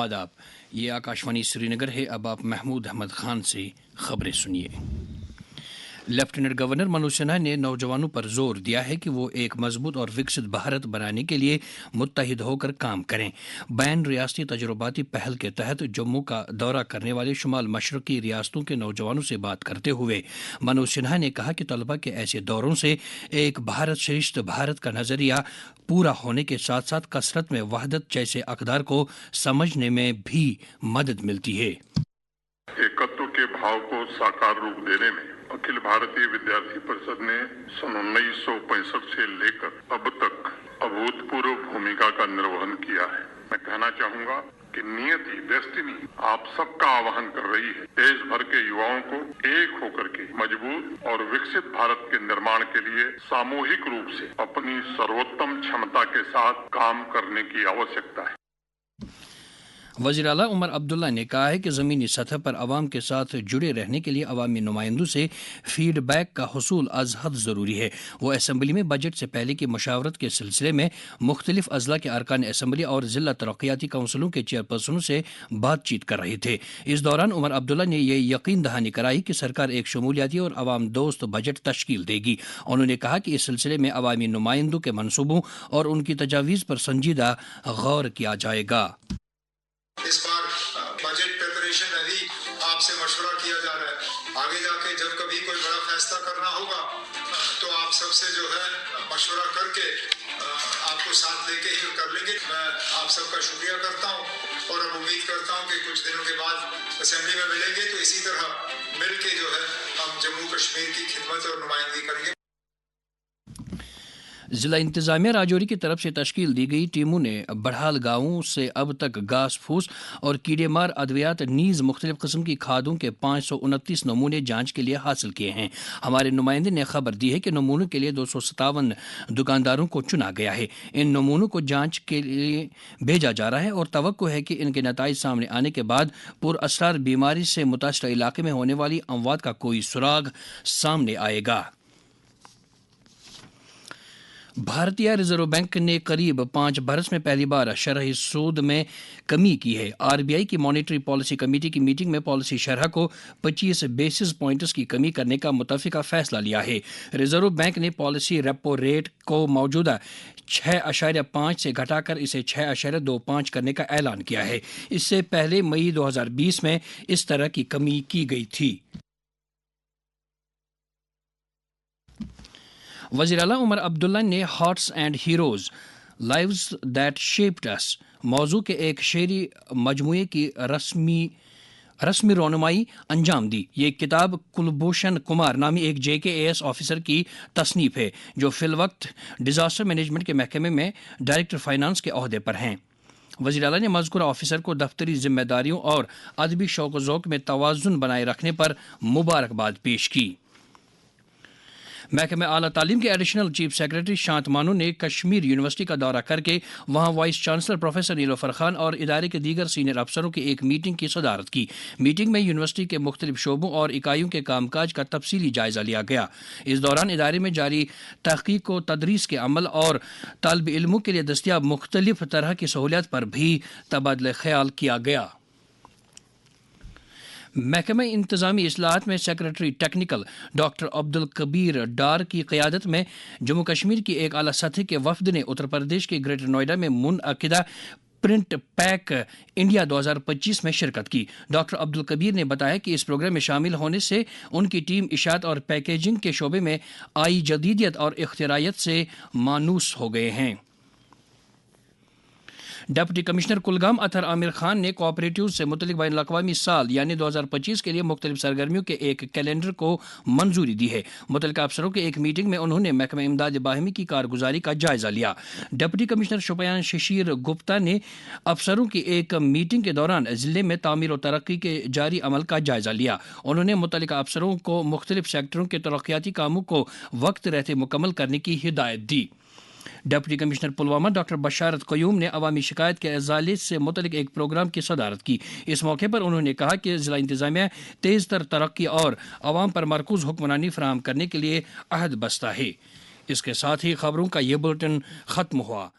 आदाब, ये आकाशवाणी श्रीनगर है। अब आप महमूद अहमद खान से खबरें सुनिए। लेफ्टिनेंट गवर्नर मनोज सिन्हा ने नौजवानों पर जोर दिया है कि वो एक मजबूत और विकसित भारत बनाने के लिए मुत्तहिद होकर काम करें। बैन रियासती तजुर्बाती पहल के तहत जम्मू का दौरा करने वाले शुमाल मशरकी रियासतों के नौजवानों से बात करते हुए मनोज सिन्हा ने कहा कि तलबा के ऐसे दौरों से एक भारत श्रेष्ठ भारत का नजरिया पूरा होने के साथ साथ कसरत में वहदत जैसे अक़दार को समझने में भी मदद मिलती है। एकत्व के भाव को साकार रूप देने में अखिल भारतीय विद्यार्थी परिषद ने सन 1965 से लेकर अब तक अभूतपूर्व भूमिका का निर्वहन किया है। मैं कहना चाहूंगा कि नियति, डेस्टिनी आप सबका आह्वान कर रही है देश भर के युवाओं को एक होकर के मजबूत और विकसित भारत के निर्माण के लिए सामूहिक रूप से अपनी सर्वोत्तम क्षमता के साथ काम करने की आवश्यकता है। वज़ीर आला उमर अब्दुल्ला ने कहा है कि ज़मीनी सतह पर अवाम के साथ जुड़े रहने के लिए अवामी नुमाइंदों से फीडबैक का हुसूल अज़ हद ज़रूरी है। वो असम्बली में बजट से पहले की मशावरत के सिलसिले में मुख्तलिफ अज़ला के अरकान असम्बली और ज़िला तरक्याती काउंसिलों के चेयरपर्सनों से बातचीत कर रहे थे। इस दौरान उमर अब्दुल्ला ने यह यकीन दहानी कराई कि सरकार एक शमूलियाती और अवाम दोस्त बजट तश्कील देगी। उन्होंने कहा कि इस सिलसिले में अवामी नुमाइंदों के मनसूबों और उनकी तजावीज़ पर संजीदा गौर किया जाएगा। इस बार बजट प्रिपरेशन में भी आपसे मशवरा किया जा रहा है। आगे जाके जब कभी कोई बड़ा फैसला करना होगा तो आप सबसे जो है मशवरा करके आपको साथ लेके ही कर लेंगे। मैं आप सबका शुक्रिया करता हूं और अब उम्मीद करता हूं कि कुछ दिनों के बाद असेंबली में मिलेंगे तो इसी तरह मिल के जो है हम जम्मू कश्मीर की खिदमत और नुमाइंदगी करेंगे। ज़िला इंतज़ामिया राजौरी की तरफ से तश्कील दी गई टीमों ने बढ़ाल गाँवों से अब तक घास फूस और कीड़े मार अद्वियात नीज़ मुख्तलिफ किस्म की खादों के 529 नमूने जांच के लिए हासिल किए हैं। हमारे नुमाइंदे ने खबर दी है कि नमूनों के लिए 257 दुकानदारों को चुना गया है। इन नमूनों को जाँच के लिए भेजा जा रहा है और तवक्को है कि इनके नताइज सामने आने के बाद पुरअसरार बीमारी से मुतासर इलाके में होने वाली अमवात का कोई सुराग सामने आएगा। भारतीय रिजर्व बैंक ने करीब 5 बरस में पहली बार शरह सूद में कमी की है। आरबीआई की मॉनेटरी पॉलिसी कमेटी की मीटिंग में पॉलिसी शरह को 25 बेसिस पॉइंट्स की कमी करने का मुतफ़िका फैसला लिया है। रिजर्व बैंक ने पॉलिसी रेपो रेट को मौजूदा 6.5 से घटाकर इसे 6.25 करने का ऐलान किया है। इससे पहले मई 2020 में इस तरह की कमी की गई थी। वज़ीर आला उमर अब्दुल्ला ने hearts and heroes lives that shaped us मौजू के एक शेरी मजमूए की रस्मी रोनुमाई अंजाम दी। ये किताब कुलभूषण कुमार नामी एक JKAS ऑफिसर की तसनीफ है जो फिलवक्त डिज़ास्टर मैनेजमेंट के महकमे में डायरेक्टर फाइनेंस के ओहदे पर हैं। वज़ीर आला ने मज़कूरा ऑफिसर को दफ्तरी जिम्मेदारियों और अदबी शौक़ ज़ौक़ में तवाज़ुन बनाए रखने पर मुबारकबाद पेश की। महकमे आला तालीम के एडिशनल चीफ सेक्रेटरी शांत मानू ने कश्मीर यूनिवर्सिटी का दौरा करके वहाँ vice chancellor professor Nilofar Khan और इदारे के दीगर सीनियर अफसरों की एक मीटिंग की सदारत की। मीटिंग में यूनिवर्सिटी के मुख्तलिफ शोबों और इकाइयों के कामकाज का तफसीली जायजा लिया गया। इस दौरान इदारे में जारी तहकीक व तदरीस के अमल और तालिब इल्मों के लिए दस्तियाब मुख्तलिफ तरह की सहूलियत पर भी तबादला ख्याल किया गया। महकमा इंतज़ामी इस्लाहात में secretary technical doctor Abdul Kabir Dar की क़यादत में जम्मू कश्मीर की एक आला सतह के वफद ने उत्तर प्रदेश के ग्रेटर नोएडा में मुनअक़िदा प्रिंट पैक इंडिया 2025 में शिरकत की। डॉक्टर अब्दुल कबीर ने बताया कि इस प्रोग्राम में शामिल होने से उनकी टीम इशात और पैकेजिंग के शोबे में आई जदीदियत और इख्तिरायत से मानूस हो गए हैं। डिप्टी कमिश्नर कुलगाम अतर आमिर खान ने कोऑपरेटिव से मुतल्लिक़ बैनुल अक़वामी साल यानी 2025 के लिए मुख्तलिफ सरगर्मियों के एक कैलेंडर को मंजूरी दी है। मुतल्लिक़ अफसरों के एक मीटिंग में उन्होंने महकमा इमदाद बाहिमी की कारगुजारी का जायज़ा लिया। डिप्टी कमिश्नर शुपयान शशीर गुप्ता ने अफसरों की एक मीटिंग के दौरान ज़िले में तामीर और तरक्की के जारी अमल का जायज़ा लिया। उन्होंने मुतल्लिक़ अफसरों को मुख्तलिफ सेक्टरों के तरक्याती कामों को वक्त रहते मुकम्मल करने की हिदायत दी। डिप्टी कमिश्नर पुलवामा डॉक्टर बशारत क़यूम ने अवामी शिकायत के अजाले से मुतल्लिक़ एक प्रोग्राम की सदारत की। इस मौके पर उन्होंने कहा कि ज़िला इंतज़ामिया तेज़ तर तरक्की और अवाम पर मरकूज़ हुक्मरानी फराहम करने के लिए अहद बस्ता है। इसके साथ ही खबरों का ये बुलेटिन ख़त्म हुआ।